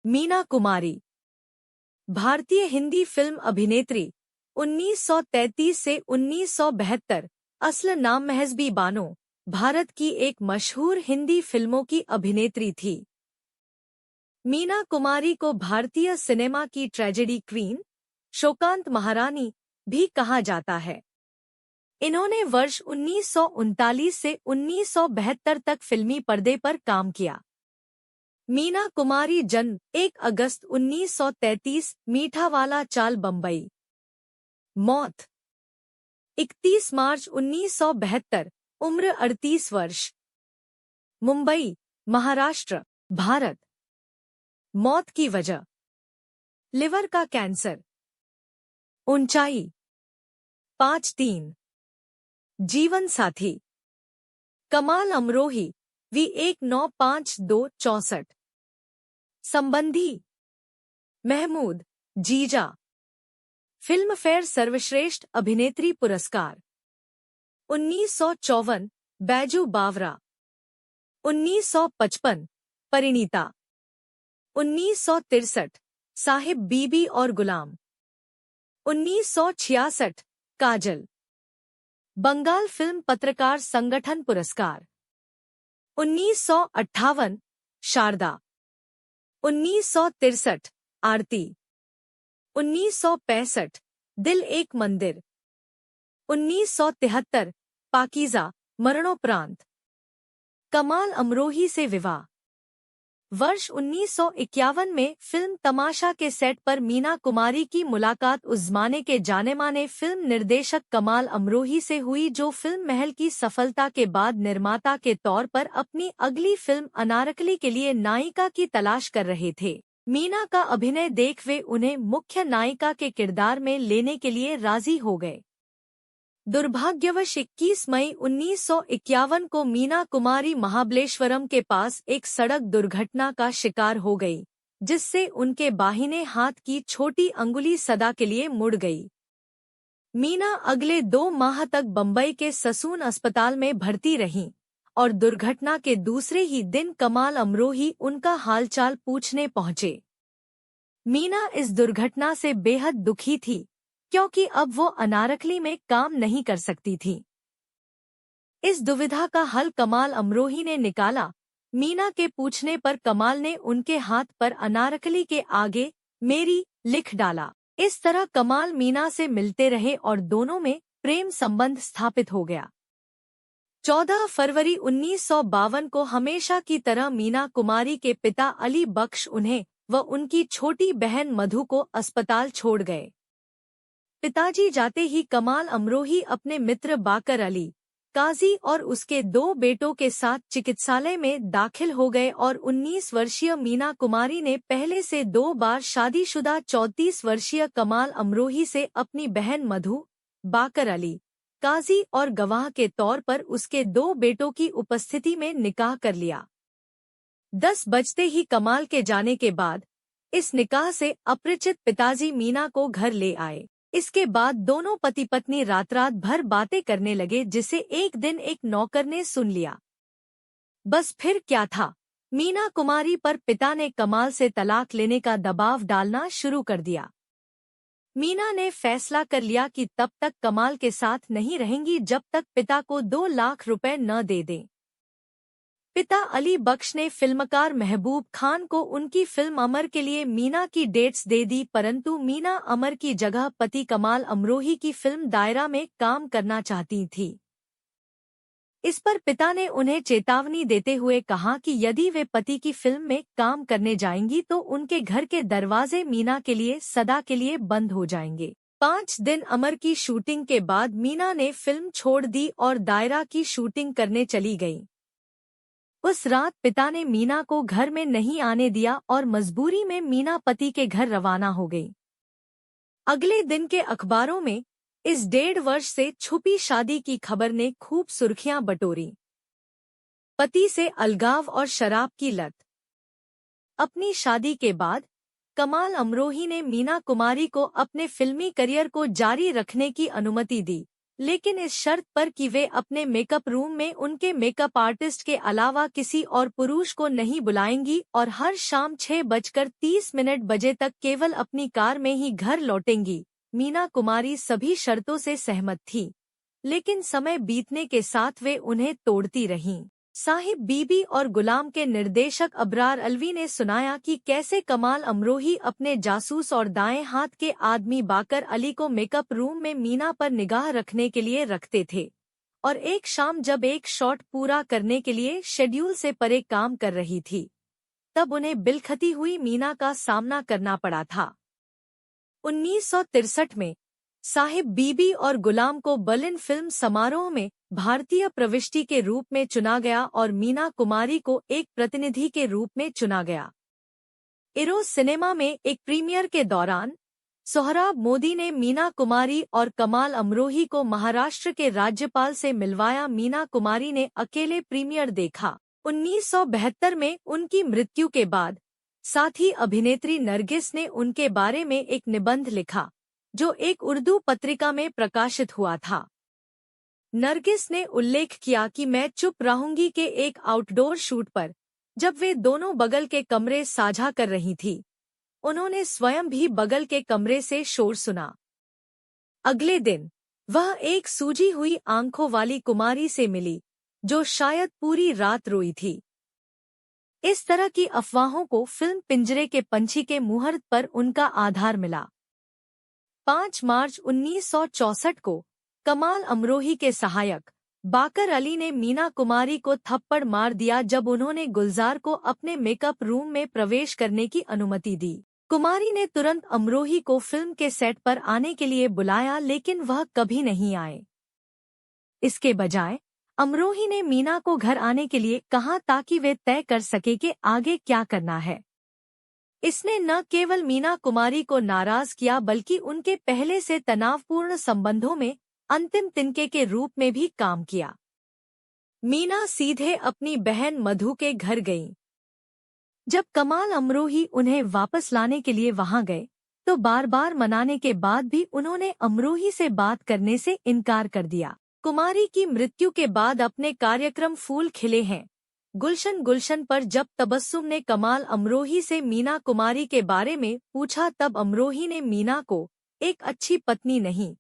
मीना कुमारी भारतीय हिंदी फिल्म अभिनेत्री 1933 से 1972। असल नाम महजबी बानो भारत की एक मशहूर हिंदी फिल्मों की अभिनेत्री थी। मीना कुमारी को भारतीय सिनेमा की ट्रेजेडी क्वीन, शोकांत महारानी भी कहा जाता है। इन्होंने वर्ष 1939 से 1972 तक फिल्मी पर्दे पर काम किया। मीना कुमारी जन्म 1 अगस्त 1933 मीठावाला चाल बम्बई। मौत 31 मार्च 1972, उम्र 38 वर्ष, मुंबई, महाराष्ट्र, भारत। मौत की वजह लिवर का कैंसर। ऊंचाई 5'3". जीवन साथी कमाल अमरोही V195264। संबंधी महमूद जीजा। फिल्म फेयर सर्वश्रेष्ठ अभिनेत्री पुरस्कार 1954 बैजू बावरा, 1955 परिणीता, 1963 साहिब बीबी और गुलाम, 1966 काजल। बंगाल फिल्म पत्रकार संगठन पुरस्कार 1958 शारदा, 1963 आरती, 1965 दिल एक मंदिर, 1973 पाकीज़ा मरणोपरांत। कमाल अमरोही से विवाह वर्ष 1951 में फिल्म तमाशा के सेट पर मीना कुमारी की मुलाकात उस ज़माने के जाने-माने फिल्म निर्देशक कमाल अमरोही से हुई, जो फिल्म महल की सफलता के बाद निर्माता के तौर पर अपनी अगली फिल्म अनारकली के लिए नायिका की तलाश कर रहे थे। मीना का अभिनय देख वे उन्हें मुख्य नायिका के किरदार में लेने के लिए राजी हो गए। दुर्भाग्यवश 21 मई 1951 को मीना कुमारी महाबलेश्वरम के पास एक सड़क दुर्घटना का शिकार हो गई, जिससे उनके बाहिने हाथ की छोटी अंगुली सदा के लिए मुड़ गई। मीना अगले 2 माह तक बम्बई के ससून अस्पताल में भर्ती रहीं और दुर्घटना के दूसरे ही दिन कमाल अमरोही उनका हालचाल पूछने पहुंचे। मीना इस दुर्घटना से बेहद दुखी थी, क्योंकि अब वो अनारकली में काम नहीं कर सकती थी। इस दुविधा का हल कमाल अमरोही ने निकाला। मीना के पूछने पर कमाल ने उनके हाथ पर अनारकली के आगे मेरी लिख डाला। इस तरह कमाल मीना से मिलते रहे और दोनों में प्रेम संबंध स्थापित हो गया। 14 फरवरी 1952 को हमेशा की तरह मीना कुमारी के पिता अली बख्श उन्हें व उनकी छोटी बहन मधु को अस्पताल छोड़ गए। पिताजी जाते ही कमाल अमरोही अपने मित्र बाकर अली, काजी और उसके 2 बेटों के साथ चिकित्सालय में दाखिल हो गए और 19 वर्षीय मीना कुमारी ने पहले से 2 बार शादीशुदा 34 वर्षीय कमाल अमरोही से अपनी बहन मधु, बाकर अली, काजी और गवाह के तौर पर उसके 2 बेटों की उपस्थिति में निकाह कर लिया। 10 बजते ही कमाल के जाने के बाद इस निकाह से अपरिचित पिताजी मीना को घर ले आए। इसके बाद दोनों पति पत्नी रात भर बातें करने लगे, जिसे एक दिन एक नौकर ने सुन लिया। बस फिर क्या था, मीना कुमारी पर पिता ने कमाल से तलाक लेने का दबाव डालना शुरू कर दिया। मीना ने फैसला कर लिया कि तब तक कमाल के साथ नहीं रहेंगी जब तक पिता को 2 लाख रुपए न दे दें। पिता अली बख्श ने फिल्मकार महबूब खान को उनकी फिल्म अमर के लिए मीना की डेट्स दे दी, परंतु मीना अमर की जगह पति कमाल अमरोही की फिल्म दायरा में काम करना चाहती थी। इस पर पिता ने उन्हें चेतावनी देते हुए कहा कि यदि वे पति की फिल्म में काम करने जाएंगी तो उनके घर के दरवाजे मीना के लिए सदा के लिए बंद हो जाएंगे। 5 दिन अमर की शूटिंग के बाद मीना ने फिल्म छोड़ दी और दायरा की शूटिंग करने चली गई। उस रात पिता ने मीना को घर में नहीं आने दिया और मजबूरी में मीना पति के घर रवाना हो गई। अगले दिन के अखबारों में इस 1.5 वर्ष से छुपी शादी की खबर ने खूब सुर्खियां बटोरी। पति से अलगाव और शराब की लत। अपनी शादी के बाद कमाल अमरोही ने मीना कुमारी को अपने फिल्मी करियर को जारी रखने की अनुमति दी, लेकिन इस शर्त पर कि वे अपने मेकअप रूम में उनके मेकअप आर्टिस्ट के अलावा किसी और पुरुष को नहीं बुलाएंगी और हर शाम 6:30 बजे तक केवल अपनी कार में ही घर लौटेंगी। मीना कुमारी सभी शर्तों से सहमत थी, लेकिन समय बीतने के साथ वे उन्हें तोड़ती रहीं। साहिब बीबी और गुलाम के निर्देशक अबरार अलवी ने सुनाया कि कैसे कमाल अमरोही अपने जासूस और दाएं हाथ के आदमी बाकर अली को मेकअप रूम में मीना पर निगाह रखने के लिए रखते थे, और एक शाम जब एक शॉट पूरा करने के लिए शेड्यूल से परे काम कर रही थी, तब उन्हें बिलखती हुई मीना का सामना करना पड़ा था। 1963 में साहिब बीबी और गुलाम को बर्लिन फिल्म समारोह में भारतीय प्रविष्टि के रूप में चुना गया और मीना कुमारी को एक प्रतिनिधि के रूप में चुना गया। इरोज सिनेमा में एक प्रीमियर के दौरान सोहराब मोदी ने मीना कुमारी और कमाल अमरोही को महाराष्ट्र के राज्यपाल से मिलवाया। मीना कुमारी ने अकेले प्रीमियर देखा। 1972 में उनकी मृत्यु के बाद साथी अभिनेत्री नरगिस ने उनके बारे में एक निबंध लिखा, जो एक उर्दू पत्रिका में प्रकाशित हुआ था। नरगिस ने उल्लेख किया कि मैं चुप रहूंगी के एक आउटडोर शूट पर, जब वे दोनों बगल के कमरे साझा कर रही थी, उन्होंने स्वयं भी बगल के कमरे से शोर सुना। अगले दिन वह एक सूजी हुई आंखों वाली कुमारी से मिली, जो शायद पूरी रात रोई थी। इस तरह की अफवाहों को फिल्म पिंजरे के पंछी के मुहूर्त पर उनका आधार मिला। 5 मार्च 1964 को कमाल अमरोही के सहायक बाकर अली ने मीना कुमारी को थप्पड़ मार दिया जब उन्होंने गुलजार को अपने मेकअप रूम में प्रवेश करने की अनुमति दी। कुमारी ने तुरंत अमरोही को फिल्म के सेट पर आने के लिए बुलाया, लेकिन वह कभी नहीं आए। इसके बजाय अमरोही ने मीना को घर आने के लिए कहा ताकि वे तय कर सके कि आगे क्या करना है। इसने न केवल मीना कुमारी को नाराज किया, बल्कि उनके पहले से तनावपूर्ण संबंधों में अंतिम तिनके के रूप में भी काम किया। मीना सीधे अपनी बहन मधु के घर गईं। जब कमाल अमरोही उन्हें वापस लाने के लिए वहां गए, तो बार बार मनाने के बाद भी उन्होंने अमरोही से बात करने से इनकार कर दिया। कुमारी की मृत्यु के बाद अपने कार्यक्रम फूल खिले हैं गुलशन गुलशन पर जब तबस्सुम ने कमाल अमरोही से मीना कुमारी के बारे में पूछा, तब अमरोही ने मीना को एक अच्छी पत्नी नहीं,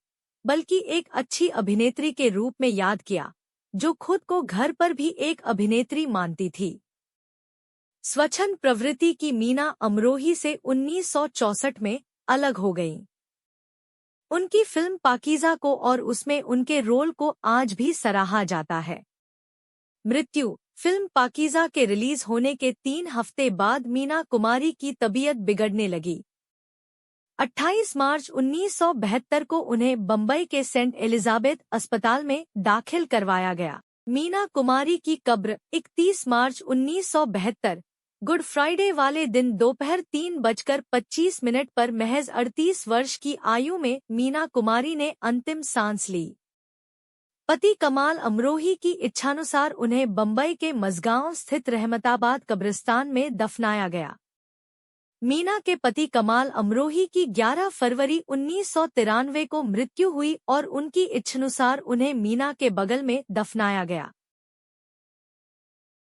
बल्कि एक अच्छी अभिनेत्री के रूप में याद किया, जो खुद को घर पर भी एक अभिनेत्री मानती थी। स्वच्छंद प्रवृत्ति की मीना अमरोही से 1964 में अलग हो गईं। उनकी फिल्म पाकीज़ा को और उसमें उनके रोल को आज भी सराहा जाता है। मृत्यु। फिल्म पाकीज़ा के रिलीज होने के 3 हफ्ते बाद मीना कुमारी की तबीयत बिगड़ने लगी। 28 मार्च 1972 को उन्हें बम्बई के सेंट एलिजाबेथ अस्पताल में दाखिल करवाया गया। मीना कुमारी की कब्र 31 मार्च 1972 गुड फ्राइडे वाले दिन दोपहर 3:25 पर महज 38 वर्ष की आयु में मीना कुमारी ने अंतिम सांस ली। पति कमाल अमरोही की इच्छानुसार उन्हें बम्बई के मज़गांव स्थित रहमताबाद कब्रिस्तान में दफनाया गया। मीना के पति कमाल अमरोही की 11 फरवरी 1993 को मृत्यु हुई और उनकी इच्छानुसार उन्हें मीना के बगल में दफनाया गया।